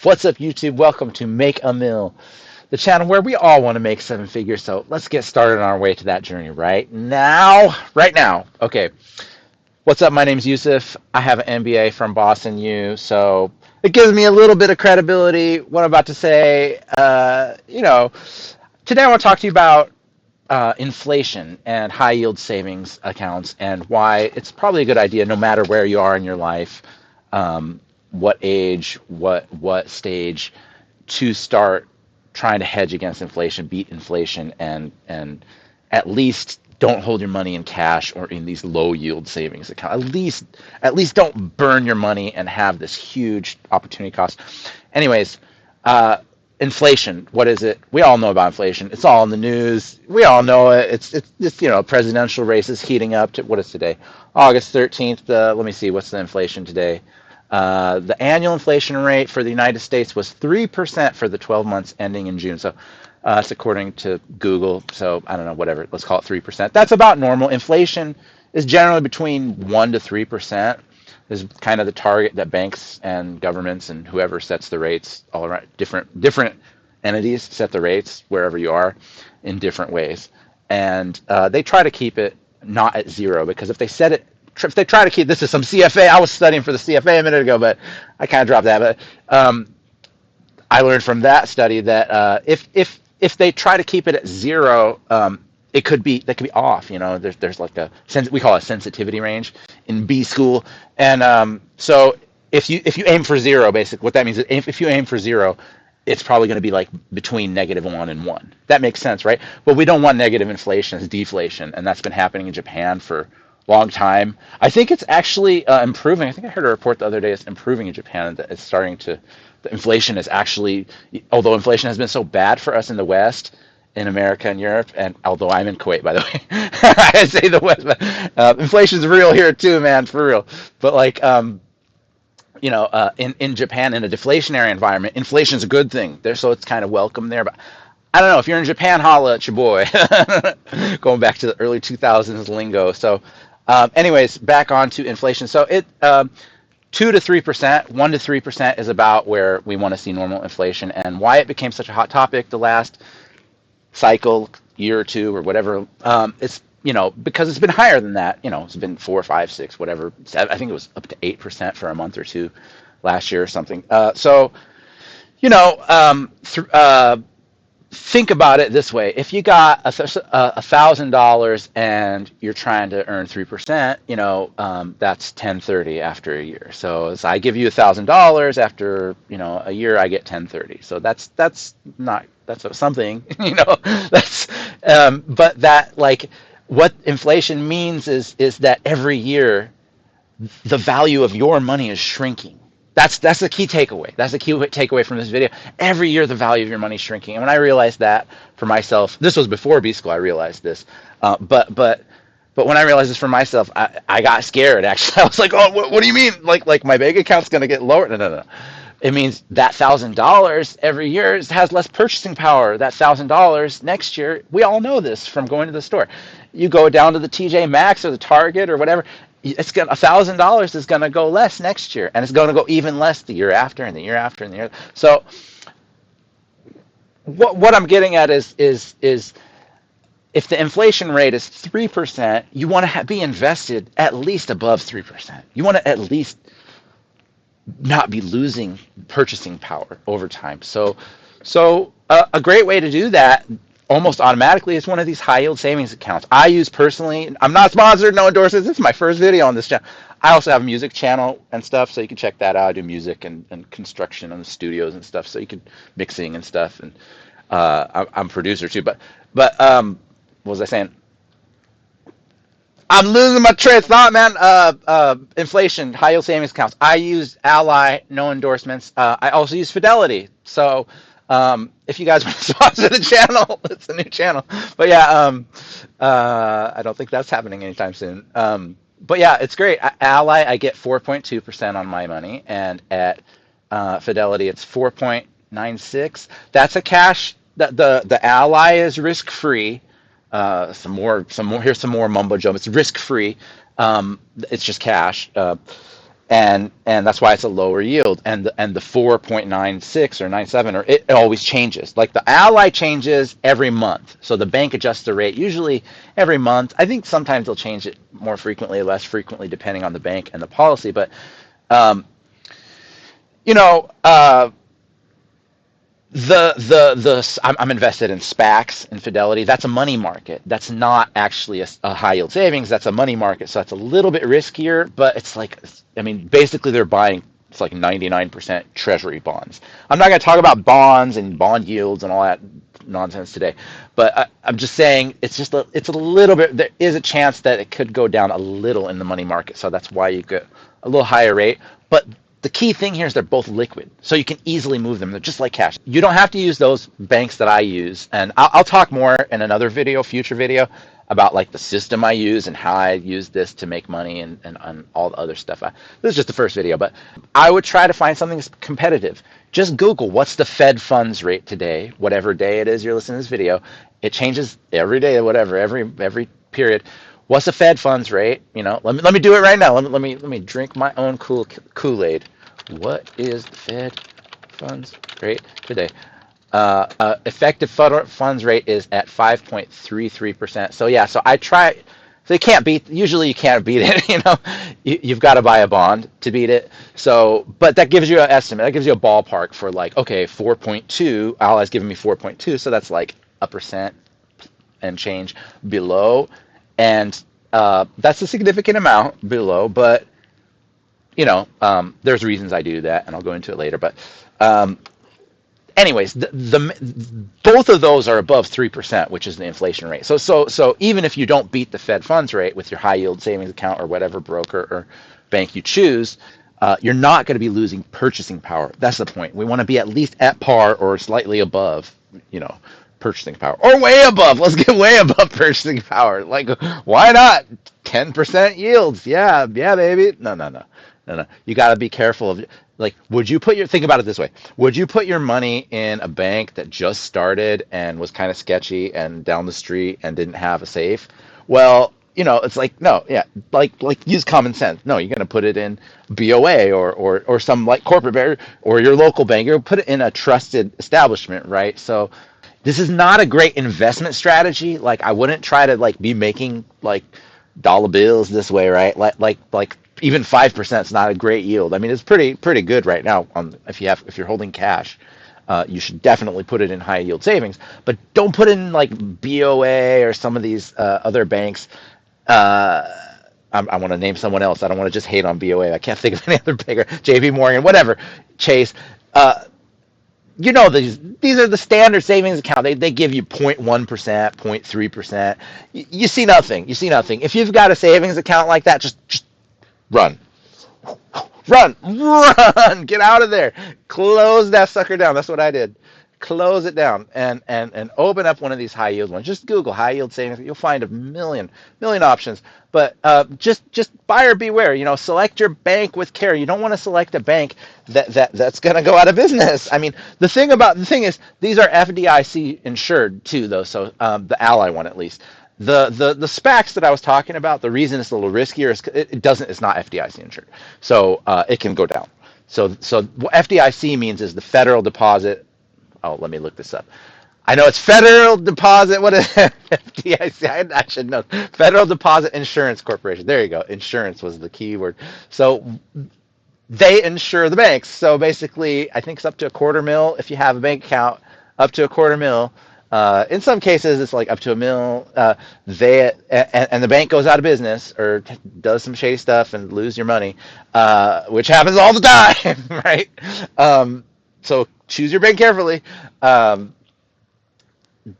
What's up, YouTube? Welcome to Make a Mill, the channel where we all want to make seven figures. So let's get started on our way to that journey right now. Right now. Okay. What's up? My name's Yusuf. I have an MBA from Boston U, so it gives me a little bit of credibility. What I'm about to say, today I want to talk to you about inflation and high yield savings accounts and why it's probably a good idea, no matter where you are in your life, what age, what stage, to start trying to hedge against inflation, beat inflation, and at least don't hold your money in cash or in these low yield savings accounts. At least don't burn your money and have this huge opportunity cost. Anyways, uh, inflation. What is it? We all know about inflation. It's all in the news. We all know it. It's presidential races heating up. To what is today? August 13th. Let me see. What's the inflation today? The annual inflation rate for the United States was 3% for the 12 months ending in June. So it's according to Google. So I don't know, whatever. Let's call it 3%. That's about normal. Inflation is generally between 1 to 3%. Is kind of the target that banks and governments and whoever sets the rates all around. Different entities set the rates wherever you are in different ways, and they try to keep it not at zero, because if they try to keep, this is some CFA. I was studying for the CFA a minute ago, but I kind of dropped that. But I learned from that study that if they try to keep it at zero, they could be off. There's like we call it a sensitivity range in B school, and so if you aim for zero, basically what that means is if you aim for zero, it's probably going to be like between -1 and 1. That makes sense, right? But we don't want negative inflation, it's deflation, and that's been happening in Japan for a long time. I think it's actually improving. I think I heard a report the other day it's improving in Japan, that it's starting to, the inflation is actually, although inflation has been so bad for us in the West, in America and Europe, and although I'm in Kuwait, by the way, I say the West, but inflation's real here too, man, for real. But like, in Japan, in a deflationary environment, inflation is a good thing there, so it's kind of welcome there. But I don't know, if you're in Japan, holla at your boy. Going back to the early 2000s lingo. So, anyways, back on to inflation. So 2 to 3%, 1 to 3% is about where we want to see normal inflation, and why it became such a hot topic the last cycle, year or two or whatever. It's because it's been higher than that. It's been 4, 5, 6, whatever. I think it was up to 8% for a month or two last year or something. So you know, think about it this way: if you got $1,000 and you're trying to earn 3%, that's 1030 after a year. So as I give you $1,000, after a year, I get 1030. So that's not that's something, That's but that, like, what inflation means is that every year the value of your money is shrinking. That's the key takeaway. That's the key takeaway from this video. Every year, the value of your money is shrinking. And when I realized that for myself, this was before B school. I realized this, but when I realized this for myself, I got scared. Actually, I was like, "Oh, what do you mean? Like my bank account's going to get lower?" No, no, no. It means that $1,000 every year has less purchasing power. That $1,000 next year, we all know this from going to the store. You go down to the TJ Maxx or the Target or whatever, $1,000 is going to go less next year, and it's going to go even less the year after, and the year after, and the year. So what I'm getting at is if the inflation rate is 3%, you want to be invested at least above 3%. You want to at least not be losing purchasing power over time. So a great way to do that almost automatically is one of these high yield savings accounts. I use personally. I'm not sponsored, no endorsements. This is my first video on this channel. I also have a music channel and stuff, so you can check that out. I do music and construction and studios and stuff, so you can mixing and stuff. And I'm a producer too. But what was I saying? I'm losing my train of thought, man. Inflation, high yield savings accounts. I use Ally, no endorsements. I also use Fidelity. So if you guys want to sponsor the channel, it's a new channel. But yeah, I don't think that's happening anytime soon. But yeah, it's great. Ally, I get 4.2% on my money, and at Fidelity, it's 4.96. That's a cash. The Ally is risk free. Some more. Here's some more mumbo jumbo. It's risk free. It's just cash. and that's why it's a lower yield. And the 4.96 or 97, or it always changes. Like the Ally changes every month, so the bank adjusts the rate usually every month. I think sometimes they'll change it more frequently, less frequently, depending on the bank and the policy. But um, you know, I'm invested in SPACs and Fidelity. That's a money market. That's not actually a high yield savings. That's a money market. So that's a little bit riskier, but it's like, I mean, basically they're buying, it's like 99% treasury bonds. I'm not going to talk about bonds and bond yields and all that nonsense today, but I'm just saying it's a little bit, there is a chance that it could go down a little in the money market. So that's why you get a little higher rate. But the key thing here is they're both liquid, so you can easily move them. They're just like cash. You don't have to use those banks that I use, and I'll talk more in another video, future video, about like the system I use and how I use this to make money and all the other stuff. This is just the first video, but I would try to find something that's competitive. Just Google what's the Fed funds rate today, whatever day it is you're listening to this video. It changes every day, whatever, every period. What's the Fed funds rate? You know, let me do it right now. Let me drink my own Kool-Aid. What is the Fed funds rate today? Effective funds rate is at 5.33%. So yeah, so I try. So you can't beat. Usually you can't beat it. You know, you've got to buy a bond to beat it. So, but that gives you an estimate. That gives you a ballpark for like, okay, 4.2. Ally's giving me 4.2, so that's like a percent and change below, and that's a significant amount below. But you know, there's reasons I do that, and I'll go into it later. But anyways, the both of those are above 3%, which is the inflation rate. So even if you don't beat the Fed funds rate with your high yield savings account or whatever broker or bank you choose, you're not going to be losing purchasing power. That's the point. We want to be at least at par or slightly above, you know, purchasing power, or way above. Let's get way above purchasing power. Like, why not 10% yields? Yeah, baby. No. You got to be careful of, like, think about it this way. Would you put your money in a bank that just started and was kind of sketchy and down the street and didn't have a safe? Well, you know, it's like, no, yeah, like use common sense. No, you're going to put it in BOA or some like corporate bank or your local bank. You're going to put it in a trusted establishment, right? So this is not a great investment strategy. Like, I wouldn't try to like be making like dollar bills this way, right? Like even 5% is not a great yield. I mean, it's pretty good right now. If you're holding cash, you should definitely put it in high yield savings. But don't put in like BOA or some of these other banks. I want to name someone else. I don't want to just hate on BOA. I can't think of any other bigger. JP Morgan, whatever, Chase. You know, these are the standard savings account. They give you 0.1%, 0.3%. You see nothing. If you've got a savings account like that, just run. Run. Get out of there. Close that sucker down. That's what I did. Close it down and open up one of these high yield ones. Just Google high yield savings. You'll find a million options. But just buyer beware. You know, select your bank with care. You don't want to select a bank that's going to go out of business. I mean, the thing is these are FDIC insured too, though. So the Ally one at least. The SPACs that I was talking about, the reason it's a little riskier is it's not FDIC insured, so it can go down. So what FDIC means is the Federal Deposit. Oh, let me look this up. I know it's Federal Deposit. What is FDIC? I should know. Federal Deposit Insurance Corporation. There you go. Insurance was the key word. So they insure the banks. So basically, I think it's up to $250,000 if you have a bank account, up to $250,000. In some cases, it's like up to $1 million. And the bank goes out of business or does some shady stuff and lose your money, which happens all the time, right? So choose your bank carefully.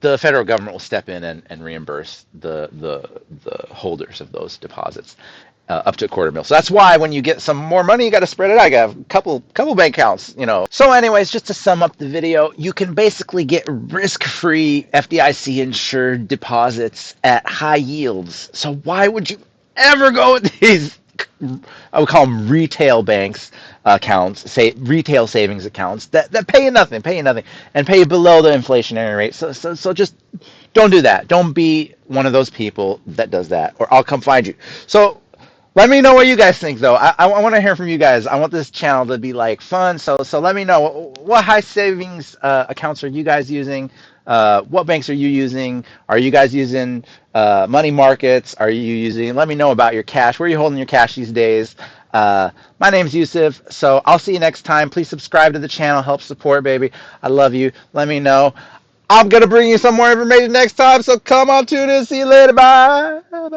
The federal government will step in and reimburse the holders of those deposits up to $250,000. So that's why when you get some more money, you got to spread it out. You got a couple bank accounts, you know. So anyways, just to sum up the video, you can basically get risk-free FDIC insured deposits at high yields. So why would you ever go with these, I would call them retail banks accounts, say retail savings accounts that pay you nothing, and pay you below the inflationary rate. So just don't do that. Don't be one of those people that does that, or I'll come find you. So Let me know what you guys think, though. I want to hear from you guys. I want this channel to be like fun. So let me know what high savings accounts are you guys using? What banks are you using? Are you guys using money markets? Are you using? Let me know about your cash. Where are you holding your cash these days? My name's Yusuf. So I'll see you next time. Please subscribe to the channel. Help support, baby. I love you. Let me know. I'm gonna bring you some more information next time. So come on, tune in. See you later. Bye.